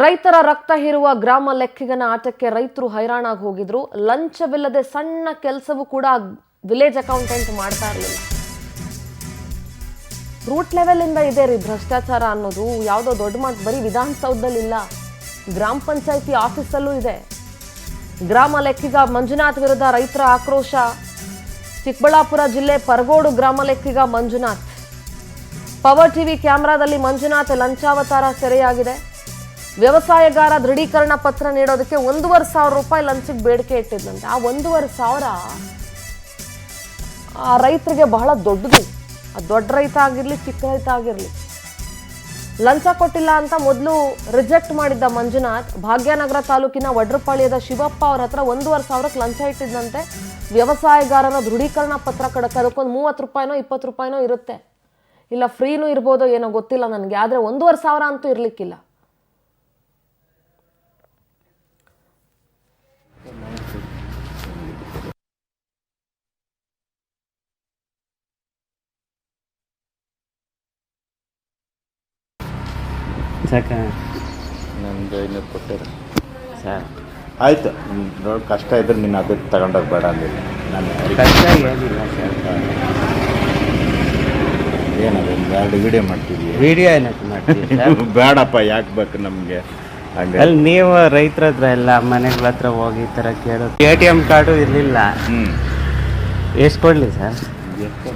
ರೈತರ ರಕ್ತ ಹೀರುವ ಗ್ರಾಮ ಲೆಕ್ಕಿಗನ ಆಟಕ್ಕೆ ರೈತರು ಹೈರಾಣಾಗಿ ಹೋಗಿದ್ರು. ಲಂಚವಿಲ್ಲದೆ ಸಣ್ಣ ಕೆಲಸವೂ ಕೂಡ ವಿಲೇಜ್ ಅಕೌಂಟೆಂಟ್ ಮಾಡ್ತಾ ಇರಲಿಲ್ಲ. ರೂಟ್ ಲೆವೆಲ್ ಇಂದ ಇದೆ ರೀ ಭ್ರಷ್ಟಾಚಾರ ಅನ್ನೋದು. ಯಾವುದೋ ದೊಡ್ಡ ಮಾತು ಬರೀ ವಿಧಾನಸೌಧದಲ್ಲಿ ಇಲ್ಲ, ಗ್ರಾಮ ಪಂಚಾಯಿತಿ ಆಫೀಸಲ್ಲೂ ಇದೆ. ಗ್ರಾಮ ಲೆಕ್ಕಿಗ ಮಂಜುನಾಥ್ ವಿರುದ್ಧ ರೈತರ ಆಕ್ರೋಶ. ಚಿಕ್ಕಬಳ್ಳಾಪುರ ಜಿಲ್ಲೆ ಪರಗೋಡು ಗ್ರಾಮ ಲೆಕ್ಕಿಗ ಮಂಜುನಾಥ್. ಪವರ್ ಟಿವಿ ಕ್ಯಾಮೆರಾದಲ್ಲಿ ಮಂಜುನಾಥ್ ಲಂಚಾವತಾರ ಸೆರೆಯಾಗಿದೆ. ವ್ಯವಸಾಯಗಾರ ದೃಢೀಕರಣ ಪತ್ರ ನೀಡೋದಕ್ಕೆ 1,500 ರೂಪಾಯಿ ಲಂಚಕ್ಕೆ ಬೇಡಿಕೆ ಇಟ್ಟಿದ್ದಂತೆ. ಆ 1,500 ಆ ರೈತರಿಗೆ ಬಹಳ ದೊಡ್ಡದು. ದೊಡ್ಡ ರೈತ ಆಗಿರ್ಲಿ, ಚಿಕ್ಕ ರೈತ ಆಗಿರ್ಲಿ, ಲಂಚ ಕೊಟ್ಟಿಲ್ಲ ಅಂತ ಮೊದಲು ರಿಜೆಕ್ಟ್ ಮಾಡಿದ್ದ ಮಂಜುನಾಥ್ ಭಾಗ್ಯನಗರ ತಾಲೂಕಿನ ವಡ್ರಪಾಳ್ಯದ ಶಿವಪ್ಪ ಅವ್ರ ಹತ್ರ 1,500ಕ್ಕೆ ಲಂಚ ಇಟ್ಟಿದ್ದಂತೆ. ವ್ಯವಸಾಯಗಾರರ ದೃಢೀಕರಣ ಪತ್ರ ಕೊಡಕ್ಕೆ ಅದಕ್ಕೊಂದು 30 ರೂಪಾಯಿನೋ 20 ರೂಪಾಯಿನೋ ಇರುತ್ತೆ. ಇಲ್ಲ ಫ್ರೀನೂ ಇರ್ಬೋದೋ ಏನೋ ಗೊತ್ತಿಲ್ಲ ನನಗೆ, ಆದರೆ 1,500 ಅಂತೂ ಇರ್ಲಿಕ್ಕಿಲ್ಲ. ಸಾಕ ನಂದು 500 ಕೊಟ್ಟರೆ ಸರ್ ಆಯಿತು. ನೋಡಿ ಕಷ್ಟ ಇದ್ರೆ ನೀನು ಅದಕ್ಕೆ ತಗೊಂಡೋಗಿ ಬೇಡ ಅಂದಿಲ್ಲ. ನಾನು ಕಷ್ಟ ಏನಿಲ್ಲ ಸರ್. ಏನದು 2 ವಿಡಿಯೋ ಮಾಡ್ತಿದ್ದೀವಿ. ವಿಡಿಯೋ ಏನಕ್ಕೆ ಮಾಡ್ತೀವಿ ಸರ್? ಬೇಡಪ್ಪ, ಯಾಕೆ ಬೇಕು ನಮಗೆ ಹಂಗೆ. ಅಲ್ಲಿ ನೀವು ರೈತರ ಹತ್ರ ಎಲ್ಲ ಮನೆಗಳ ಹತ್ರ ಹೋಗಿ ಈ ಥರ ಕೇಳೋದು. ATM ಕಾರ್ಡು ಇರಲಿಲ್ಲ. ಎಷ್ಟು ಕೊಡಲಿ ಸರ್? ಎಷ್ಟು